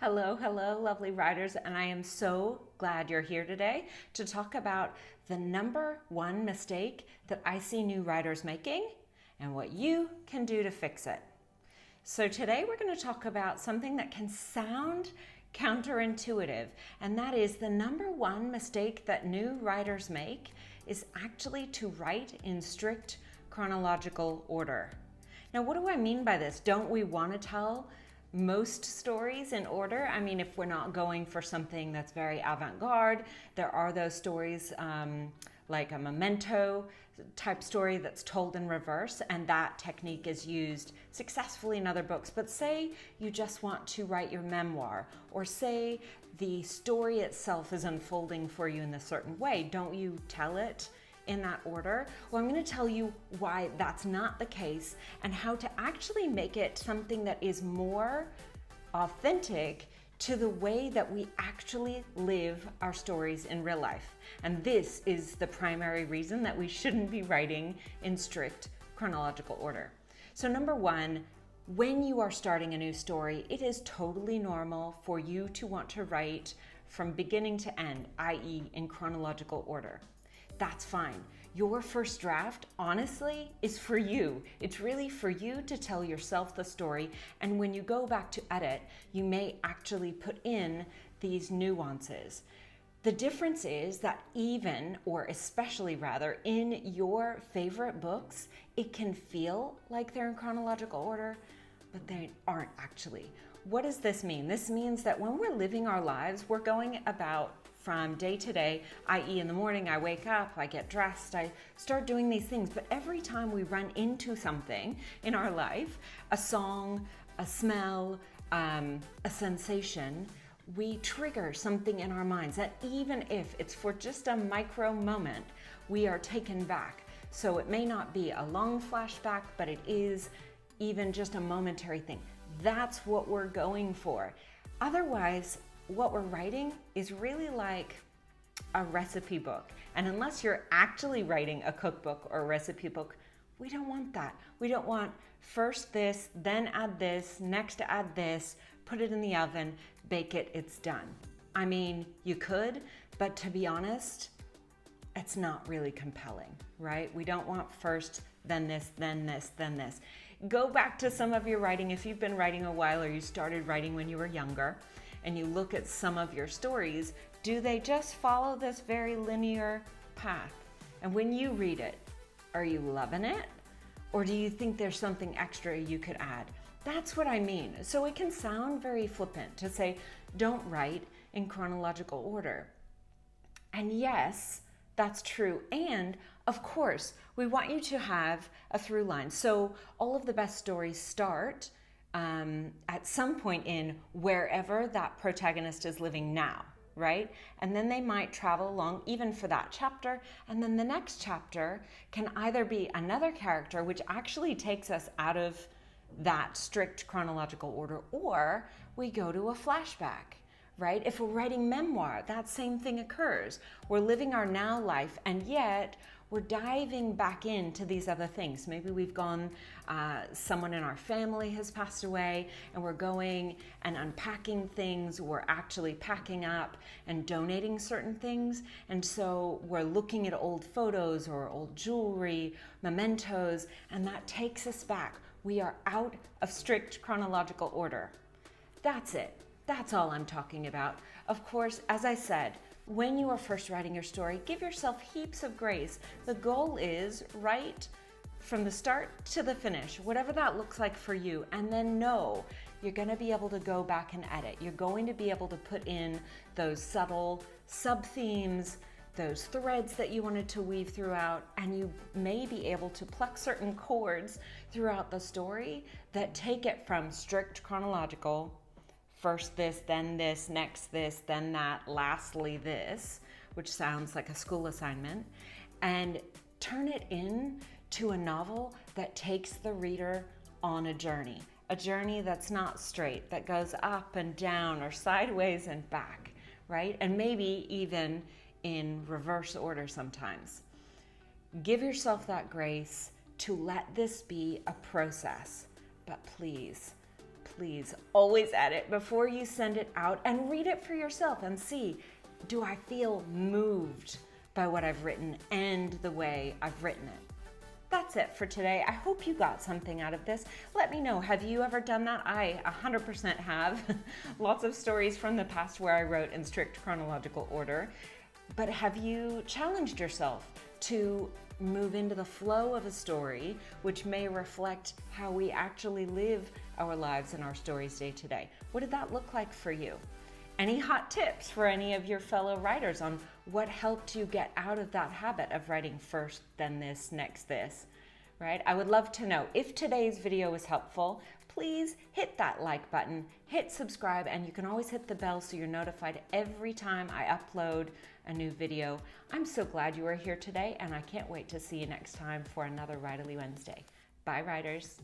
Hello, hello, lovely writers, and I am so glad you're here today to talk about the number one mistake that I see new writers making and what you can do to fix it. So today we're going to talk about something that can sound counterintuitive, and that is the number one mistake that new writers make is actually to write in strict chronological order. Now, what do I mean by this? Don't we want to tell most stories in order? I mean, if we're not going for something that's very avant-garde, there are those stories like a Memento type story that's told in reverse, and that technique is used successfully in other books. But say you just want to write your memoir, or say the story itself is unfolding for you in a certain way, don't you tell it in that order? Well, I'm going to tell you why that's not the case and how to actually make it something that is more authentic to the way that we actually live our stories in real life. And this is the primary reason that we shouldn't be writing in strict chronological order. So number one, when you are starting a new story, it is totally normal for you to want to write from beginning to end, i.e. in chronological order. That's fine. Your first draft, honestly, is for you. It's really for you to tell yourself the story. And when you go back to edit, you may actually put in these nuances. The difference is that even, or especially rather, in your favorite books, it can feel like they're in chronological order, but they aren't actually. What does this mean? This means that when we're living our lives, we're going about from day to day, i.e. in the morning I wake up, I get dressed, I start doing these things, but every time we run into something in our life, a song, a smell, a sensation, we trigger something in our minds that even if it's for just a micro moment, we are taken back. So it may not be a long flashback, but it is even just a momentary thing. That's what we're going for. Otherwise, what we're writing is really like a recipe book. And unless you're actually writing a cookbook or a recipe book, we don't want that. We don't want first this, then add this, next add this, put it in the oven, bake it, it's done. I mean, you could, but to be honest, it's not really compelling, right? We don't want first, then this, then this, then this. Go back to some of your writing if you've been writing a while or you started writing when you were younger, and you look at some of your stories, do they just follow this very linear path? And when you read it, are you loving it? Or do you think there's something extra you could add? That's what I mean. So it can sound very flippant to say, don't write in chronological order. And yes, that's true. And of course, we want you to have a through line. So all of the best stories start at some point in wherever that protagonist is living now, right? And then they might travel along even for that chapter, and then the next chapter can either be another character, which actually takes us out of that strict chronological order, or we go to a flashback, right? If we're writing memoir, that same thing occurs. We're living our now life, and yet we're diving back into these other things. Maybe we've gone, someone in our family has passed away, and we're going and unpacking things. We're actually packing up and donating certain things. And so we're looking at old photos or old jewelry, mementos, and that takes us back. We are out of strict chronological order. That's it. That's all I'm talking about. Of course, as I said, when you are first writing your story, give yourself heaps of grace. The goal is write from the start to the finish, whatever that looks like for you, and then know you're going to be able to go back and edit. You're going to be able to put in those subtle sub-themes, those threads that you wanted to weave throughout, and you may be able to pluck certain chords throughout the story that take it from strict chronological, first this, then this, next this, then that, lastly this, which sounds like a school assignment, and turn it into a novel that takes the reader on a journey that's not straight, that goes up and down or sideways and back, right? And maybe even in reverse order sometimes. Give yourself that grace to let this be a process, but please please always edit before you send it out and read it for yourself and see, do I feel moved by what I've written and the way I've written it? That's it for today. I hope you got something out of this. Let me know, have you ever done that? I 100% have. Lots of stories from the past where I wrote in strict chronological order. But have you challenged yourself to move into the flow of a story, which may reflect how we actually live our lives and our stories day to day? What did that look like for you? Any hot tips for any of your fellow writers on what helped you get out of that habit of writing first, then this, next this, right? I would love to know. If today's video was helpful, please hit that like button, hit subscribe, and you can always hit the bell so you're notified every time I upload a new video. I'm so glad you are here today, and I can't wait to see you next time for another Writerly Wednesday. Bye, writers.